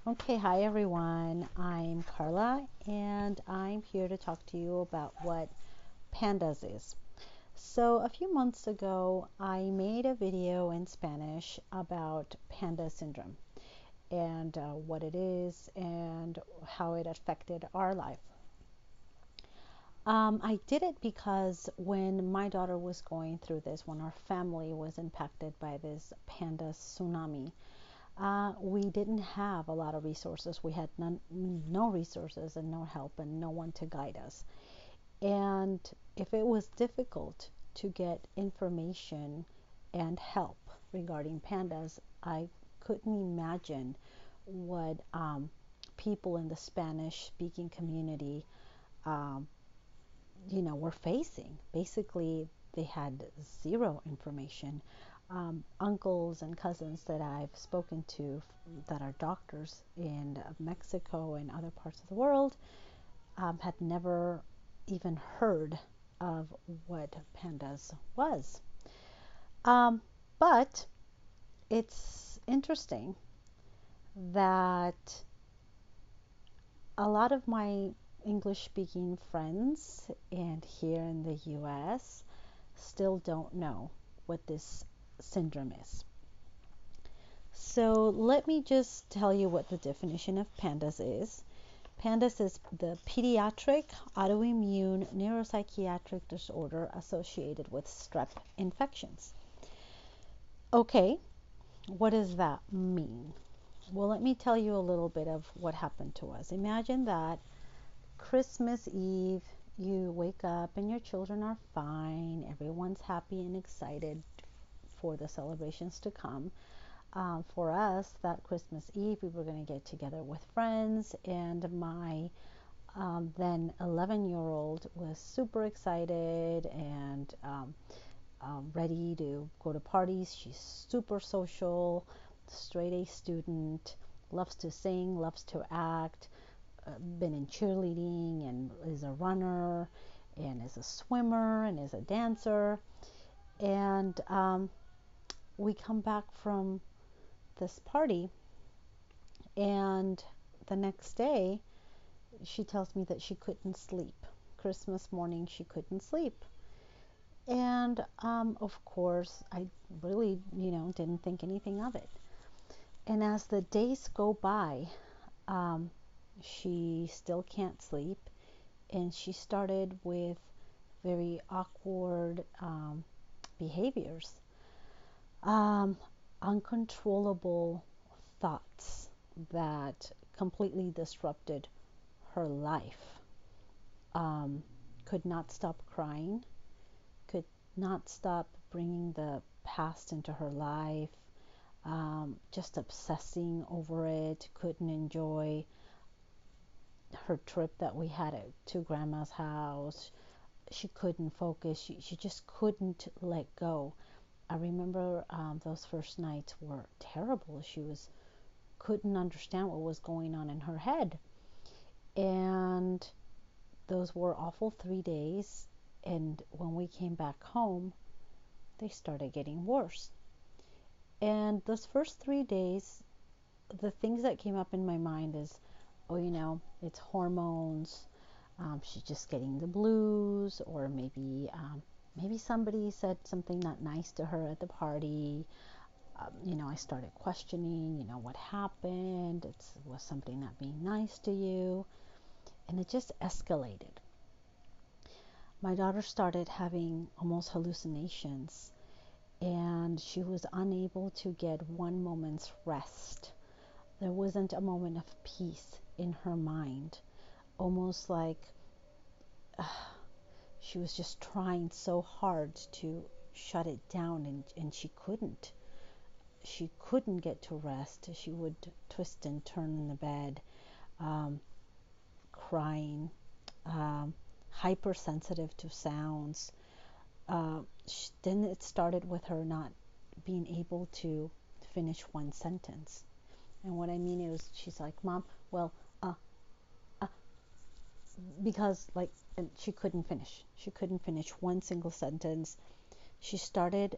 Okay, hi everyone. I'm Carla and I'm here to talk to you about what Pandas is. So, a few months ago, I made a video in Spanish about Panda syndrome and what it is and how it affected our life. I did it because when my daughter was going through this, when our family was impacted by this panda tsunami, we didn't have a lot of resources. We had no resources and no help and no one to guide us. And if it was difficult to get information and help regarding pandas, I couldn't imagine what people in the Spanish speaking community, um, were facing. Basically, they had zero information. Uncles and cousins that I've spoken to that are doctors in Mexico and other parts of the world had never even heard of what pandas was. Um, but it's interesting that a lot of my English speaking friends and here in the US still don't know what this syndrome is. So let me just tell you what the definition of PANDAS is. PANDAS is the pediatric autoimmune neuropsychiatric disorder associated with strep infections. Okay, what does that mean? Well, let me tell you a little bit of what happened to us. Imagine that Christmas Eve, you wake up and your children are fine, everyone's happy and excited for the celebrations to come. For us, that Christmas Eve, we were going to get together with friends, and my then 11-year-old was super excited and ready to go to parties. She's super social, straight A student, loves to sing, loves to act, been in cheerleading, and is a runner, and is a swimmer, and is a dancer. And we come back from this party, and the next day, she tells me that she couldn't sleep. Christmas morning, she couldn't sleep. And of course, I really, didn't think anything of it. And as the days go by, um, she still can't sleep. And she started with very awkward behaviors, um, uncontrollable thoughts that completely disrupted her life. Could not stop crying, could not stop bringing the past into her life, just obsessing over it, couldn't enjoy her trip that we had to grandma's house. She couldn't focus. She just couldn't let go. I remember those first nights were terrible. She was couldn't understand what was going on in her head. And those were awful 3 days. And when we came back home, they started getting worse. And those first 3 days, the things that came up in my mind is, oh, it's hormones. She's just getting the blues, or maybe somebody said something not nice to her at the party. I started questioning, what happened. Was somebody not being nice to you? And it just escalated. My daughter started having almost hallucinations, and she was unable to get one moment's rest. There wasn't a moment of peace in her mind, almost like she was just trying so hard to shut it down, and she couldn't. She couldn't get to rest. She would twist and turn in the bed, um, crying, um, hypersensitive to sounds. Then it started with her not being able to finish one sentence. And what I mean is, she's like, Mom, well, uh, because, like, and she couldn't finish. She couldn't finish one single sentence. She started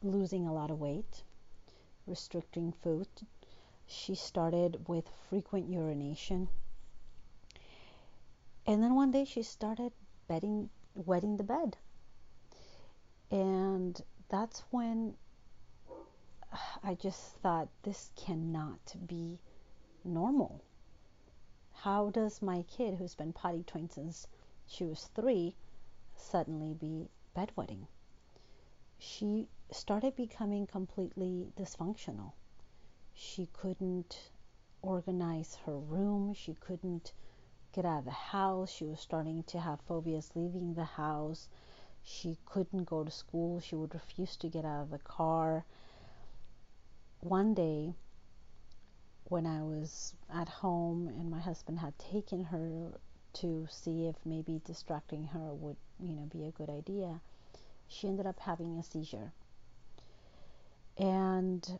losing a lot of weight, restricting food. She started with frequent urination. And then one day she started wetting the bed. And that's when I just thought, this cannot be normal. How does my kid, who's been potty trained since she was 3, suddenly be bedwetting? She started becoming completely dysfunctional. She couldn't organize her room. She couldn't get out of the house. She was starting to have phobias leaving the house. She couldn't go to school. She would refuse to get out of the car. One day, when I was at home and my husband had taken her to see if maybe distracting her would, be a good idea, she ended up having a seizure. And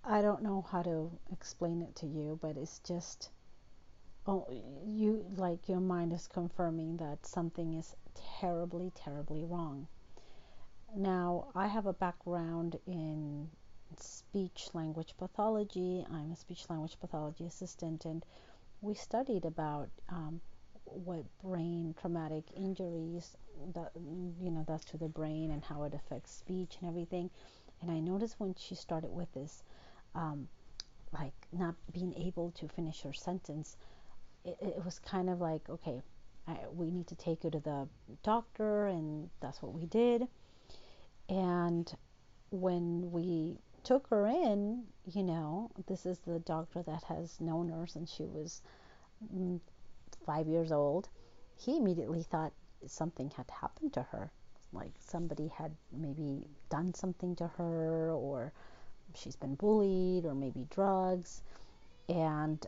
I don't know how to explain it to you, but it's just, your mind is confirming that something is terribly, terribly wrong. Now, I have a background in speech language pathology. I'm a speech language pathology assistant, and we studied about what brain traumatic injuries does to the brain and how it affects speech and everything. And I noticed when she started with this, like not being able to finish her sentence, it was kind of like, okay, we need to take her to the doctor, and that's what we did. And when we took her in, this is the doctor that has known her since she was 5 years old. He immediately thought something had happened to her, like somebody had maybe done something to her, or she's been bullied, or maybe drugs. And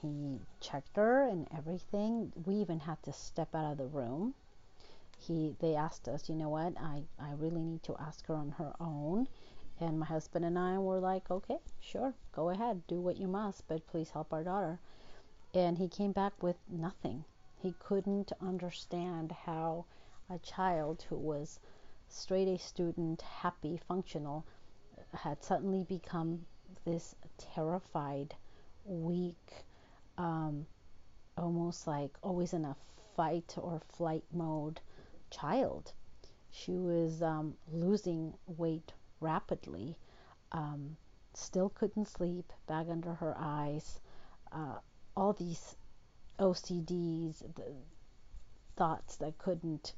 he checked her and everything. We even had to step out of the room. They asked us, you know what, I really need to ask her on her own. And my husband and I were like, okay, sure, go ahead, do what you must, but please help our daughter. And he came back with nothing. He couldn't understand how a child who was straight A student, happy, functional, had suddenly become this terrified, weak, almost like always in a fight or flight mode child. She was losing weight rapidly, still couldn't sleep, bag under her eyes, all these OCDs, the thoughts that couldn't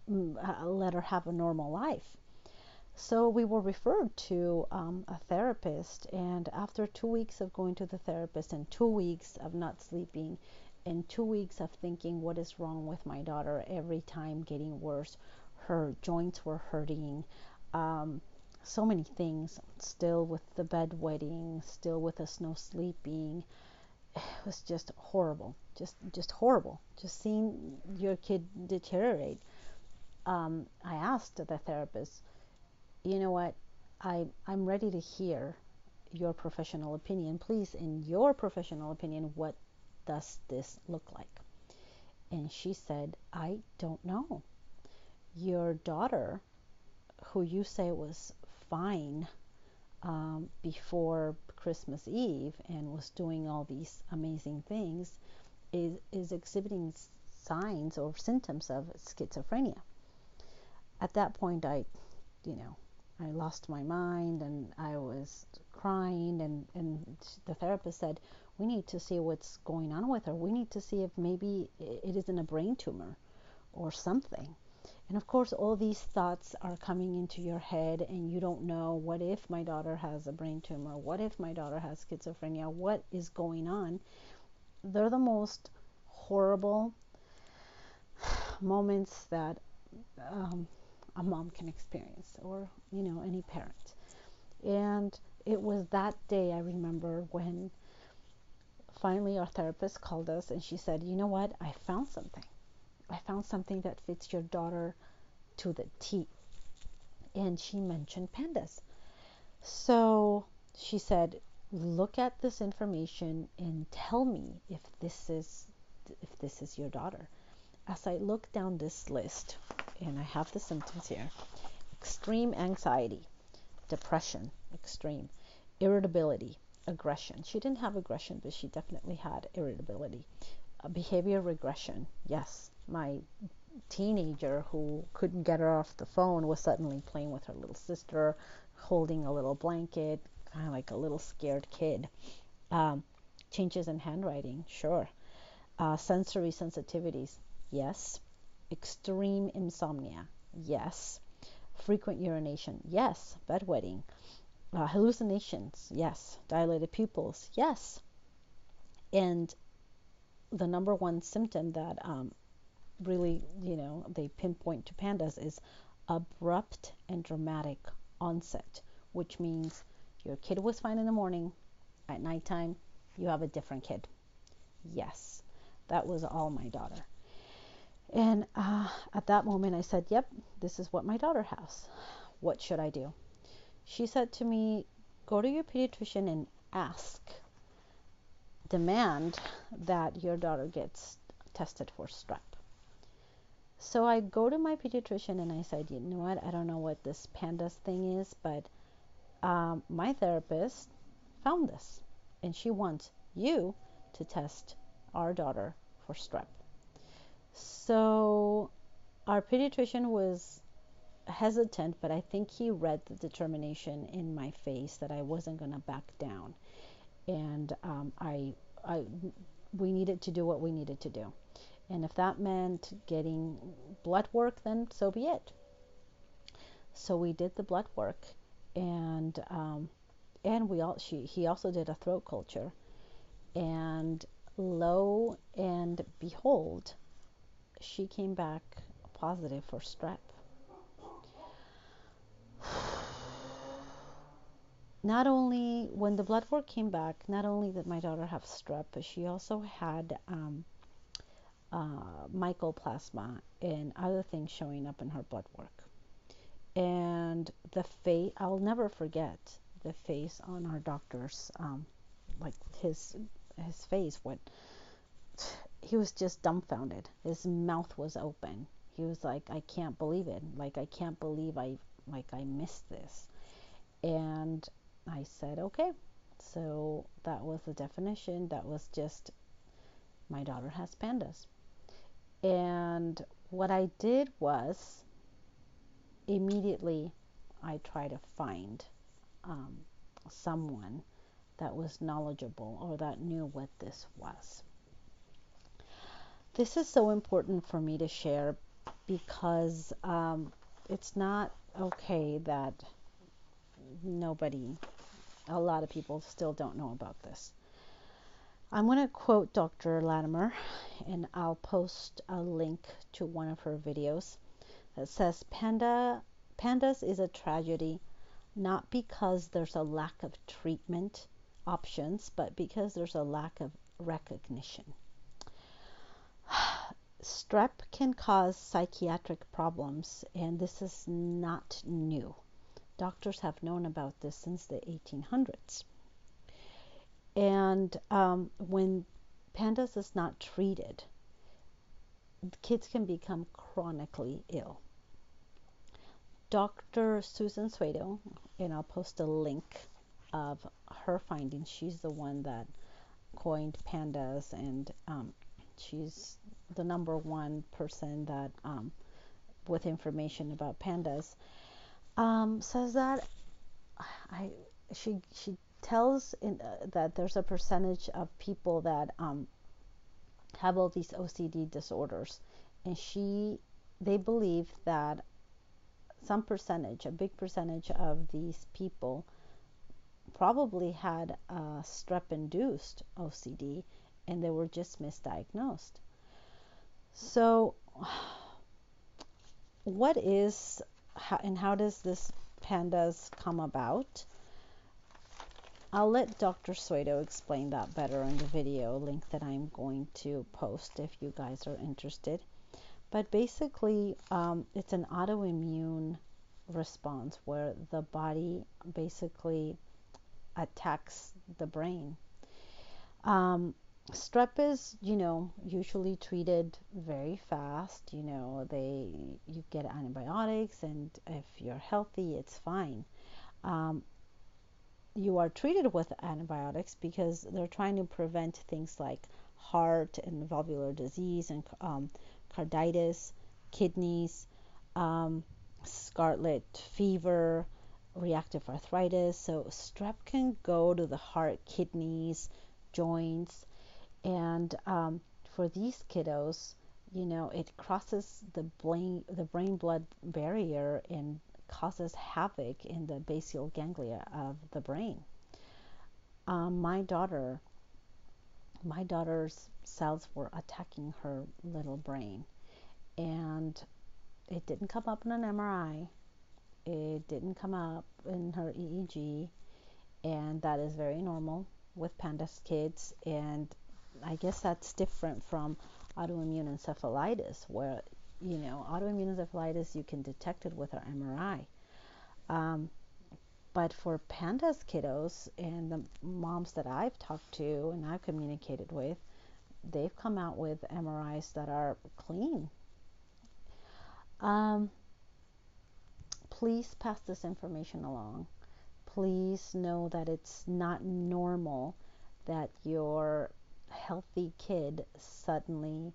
let her have a normal life. So we were referred to a therapist, and after 2 weeks of going to the therapist, and 2 weeks of not sleeping, and 2 weeks of thinking, what is wrong with my daughter, every time getting worse, her joints were hurting, so many things, still with the bedwetting, still with us no sleeping. It was just horrible, just horrible, just seeing your kid deteriorate. I asked the therapist, you know what, I'm ready to hear your professional opinion. Please, in your professional opinion, what does this look like? And she said, I don't know. Your daughter, who you say was fine before Christmas Eve and was doing all these amazing things, is exhibiting signs or symptoms of schizophrenia. At that point, I lost my mind, and I was crying, and the therapist said, we need to see what's going on with her. We need to see if maybe it isn't a brain tumor or something. And of course, all these thoughts are coming into your head, and you don't know, what if my daughter has a brain tumor? What if my daughter has schizophrenia? What is going on? They're the most horrible moments that a mom can experience, or any parent. And it was that day, I remember, when finally our therapist called us, and she said, you know what, I found something that fits your daughter to the T. And she mentioned Pandas. So she said, look at this information and tell me if this is your daughter. As I look down this list, and I have the symptoms here: extreme anxiety, depression, extreme, Irritability, aggression. She didn't have aggression, but she definitely had irritability. Behavior regression. Yes, my teenager who couldn't get her off the phone was suddenly playing with her little sister, holding a little blanket, kind of like a little scared kid. Um, Changes in handwriting, sure. Sensory sensitivities, yes. Extreme insomnia, yes. Frequent urination, yes. Bedwetting. Hallucinations, yes. Dilated pupils, yes. And the number one symptom that really, they pinpoint to pandas is abrupt and dramatic onset, which means your kid was fine in the morning, at nighttime, you have a different kid. Yes, that was all my daughter. And at that moment, I said, yep, this is what my daughter has. What should I do? She said to me, go to your pediatrician and ask, demand that your daughter gets tested for strep. So I go to my pediatrician and I said, you know what, I don't know what this pandas thing is, but my therapist found this and she wants you to test our daughter for strep. So our pediatrician was hesitant, but I think he read the determination in my face that I wasn't going to back down. And we needed to do what we needed to do. And if that meant getting blood work, then so be it. So we did the blood work, and he also did a throat culture, and lo and behold, she came back positive for strep. Not only when the blood work came back, not only did my daughter have strep, but she also had mycoplasma and other things showing up in her blood work. And the face, I'll never forget the face on our doctor's, like his face. He was just dumbfounded. His mouth was open. He was like, I can't believe it. Like, I can't believe I missed this. And I said, okay. So that was the definition. That was just, my daughter has pandas. And what I did was, immediately I tried to find someone that was knowledgeable or that knew what this was. This is so important for me to share because it's not okay that a lot of people still don't know about this. I'm going to quote Dr. Latimer, and I'll post a link to one of her videos that says, Pandas is a tragedy not because there's a lack of treatment options, but because there's a lack of recognition. Strep can cause psychiatric problems, and this is not new. Doctors have known about this since the 1800s. And when pandas is not treated, kids can become chronically ill. Dr. Susan Suedo, and I'll post a link of her findings. She's the one that coined pandas, and she's the number one person that with information about pandas. Says that she tells that there's a percentage of people that have all these OCD disorders, and they believe that some percentage, a big percentage of these people probably had strep-induced OCD, and they were just misdiagnosed. So what is, and how does this pandas come about? I'll let Dr. Suedo explain that better in the video link that I'm going to post if you guys are interested. But basically, it's an autoimmune response where the body basically attacks the brain. Strep is, usually treated very fast. You get antibiotics, and if you're healthy, it's fine. you are treated with antibiotics because they're trying to prevent things like heart and valvular disease and carditis, kidneys, um, scarlet fever, reactive arthritis. So strep can go to the heart, kidneys, joints, and for these kiddos, it crosses the brain blood barrier and causes havoc in the basal ganglia of the brain. Um, my daughter, my daughter's cells were attacking her little brain, and it didn't come up in an MRI. It didn't come up in her EEG, and that is very normal with Pandas kids. And I guess that's different from autoimmune encephalitis, where autoimmune encephalitis you can detect it with an MRI. Um, but for Pandas kiddos and the moms that I've talked to and I've communicated with, they've come out with MRIs that are clean. Um, please pass this information along. Please know that it's not normal that your healthy kid suddenly,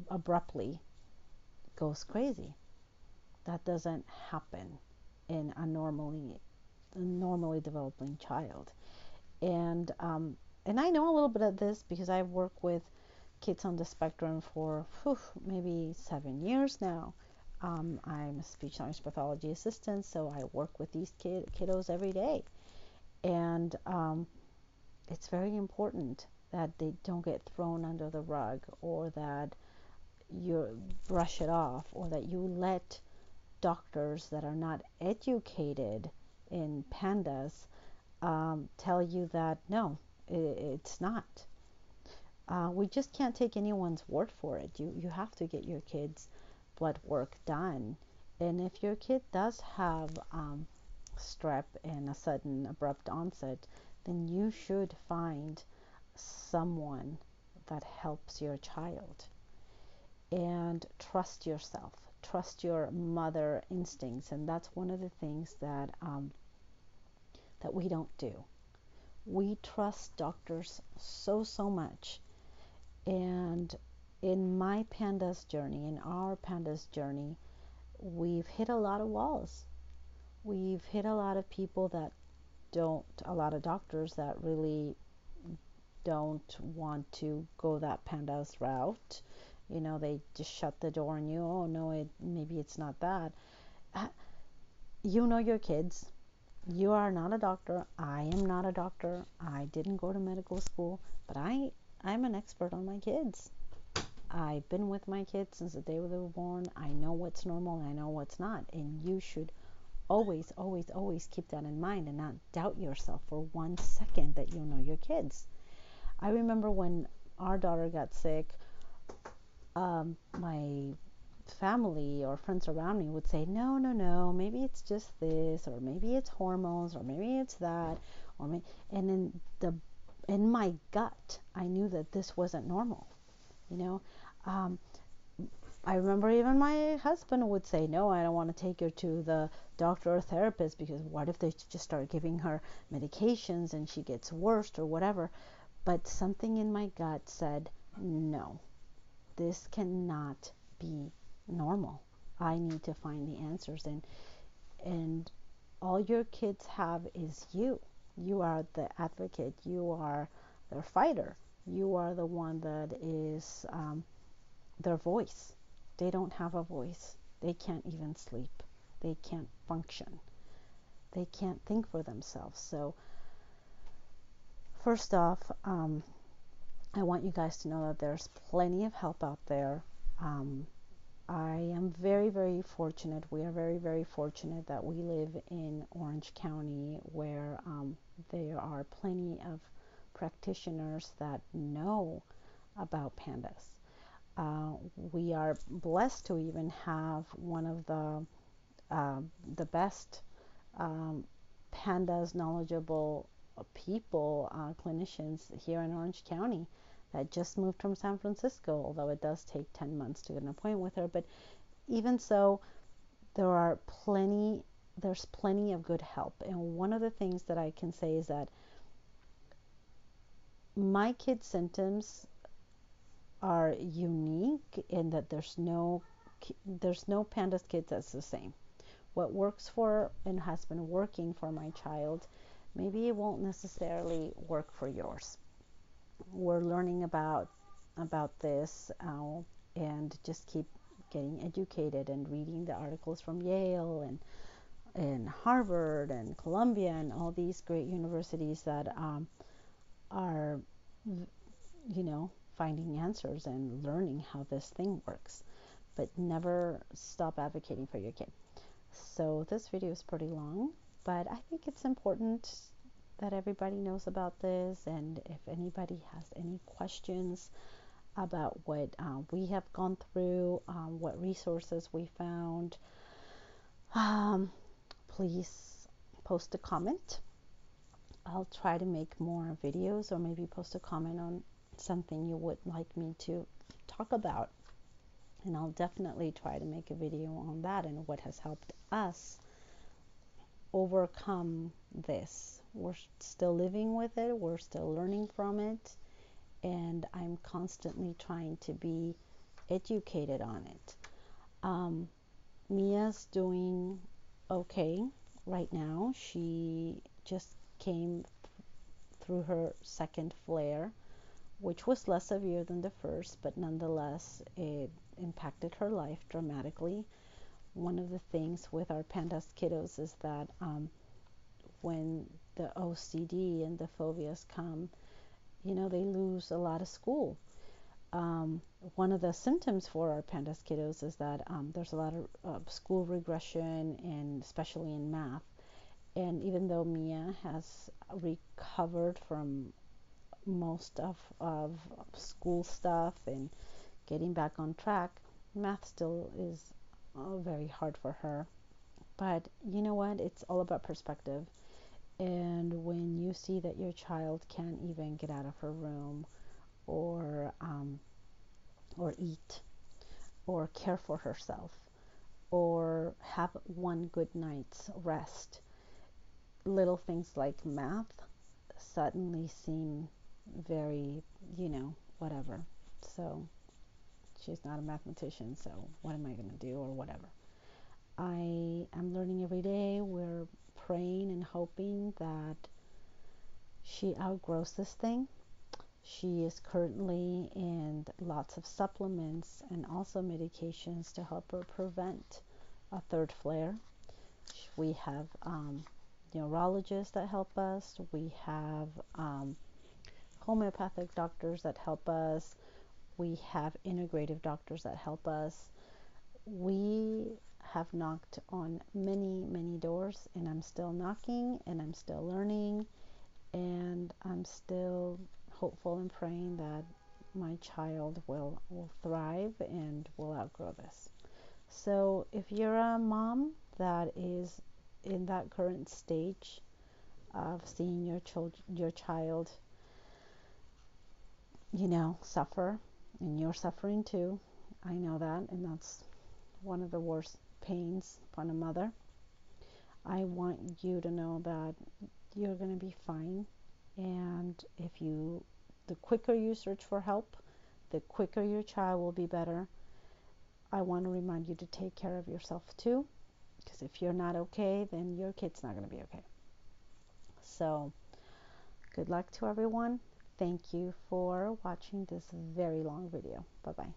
abruptly goes crazy. That doesn't happen in a normally developing child. And I know a little bit of this because I work with kids on the spectrum for maybe 7 years now. I'm a speech language pathology assistant, so I work with these kiddos every day. And it's very important that they don't get thrown under the rug, or that you brush it off, or that you let doctors that are not educated in Pandas tell you that no, it's not. We just can't take anyone's word for it. You have to get your kids' blood work done. And if your kid does have strep and a sudden abrupt onset, then you should find someone that helps your child. And trust yourself, trust your mother instincts. And that's one of the things that we don't do. We trust doctors so much. And in my Pandas journey, in our Pandas journey, we've hit a lot of walls. We've hit a lot of people that don't, a lot of doctors that really don't want to go that Pandas route. They just shut the door on you. Oh no, maybe it's not that. You know your kids. You are not a doctor. I am not a doctor. I didn't go to medical school, but I'm an expert on my kids. I've been with my kids since the day they were born. I know what's normal and I know what's not. And you should always keep that in mind and not doubt yourself for 1 second that you know your kids. I remember when our daughter got sick, my family or friends around me would say, no, maybe it's just this, or maybe it's hormones, or maybe it's that, and in my gut, I knew that this wasn't normal. Um, I remember even my husband would say, no, I don't want to take her to the doctor or therapist, because what if they just start giving her medications and she gets worse or whatever. But something in my gut said, no, this cannot be normal. I need to find the answers. And all your kids have is you. You are the advocate. You are their fighter. You are the one that is their voice. They don't have a voice. They can't even sleep. They can't function. They can't think for themselves. So first off, I want you guys to know that there's plenty of help out there. I am very fortunate. We are very fortunate that we live in Orange County, where there are plenty of practitioners that know about Pandas. We are blessed to even have one of the best Pandas knowledgeable people, clinicians here in Orange County, that just moved from San Francisco, although it does take 10 months to get an appointment with her. But even so, there are plenty there's plenty of good help. And one of the things that I can say is that my kids' symptoms are unique in that there's no Pandas kids that's the same. What works for and has been working for my child, maybe it won't necessarily work for yours. We're learning about this and just keep getting educated and reading the articles from Yale and Harvard and Columbia and all these great universities that are, finding answers and learning how this thing works. But never stop advocating for your kid. So this video is pretty long, but I think it's important that everybody knows about this. And if anybody has any questions about what we have gone through, what resources we found, um, please post a comment. I'll try to make more videos, or maybe post a comment on something you would like me to talk about. And I'll definitely try to make a video on that and what has helped us overcome this. We're still living with it, we're still learning from it, and I'm constantly trying to be educated on it. Mia's doing okay right now. She just came through her second flare, which was less severe than the first, but nonetheless, it impacted her life dramatically. One of the things with our Pandas kiddos is that when the OCD and the phobias come, they lose a lot of school. One of the symptoms for our Pandas kiddos is that there's a lot of school regression, and especially in math. And even though Mia has recovered from most of school stuff and getting back on track, math still is very hard for her. But you know what? It's all about perspective. And when you see that your child can't even get out of her room, or eat, or care for herself, or have one good night's rest, little things like math suddenly seem very, whatever. So she's not a mathematician, so what am I going to do, or whatever. I am learning every day. We're praying and hoping that she outgrows this thing. She is currently in lots of supplements and also medications to help her prevent a third flare. We have neurologists that help us. We have homeopathic doctors that help us. We have integrative doctors that help us. We have knocked on many, many doors, and I'm still knocking, and I'm still learning, and I'm still hopeful and praying that my child will thrive and will outgrow this. So if you're a mom that is in that current stage of seeing your child, suffer, and you're suffering too, I know that, and that's one of the worst pains upon a mother. I want you to know that you're going to be fine, and the quicker you search for help, the quicker your child will be better. I want to remind you to take care of yourself too, because if you're not okay, then your kid's not going to be okay. So good luck to everyone. Thank you for watching this very long video. Bye bye.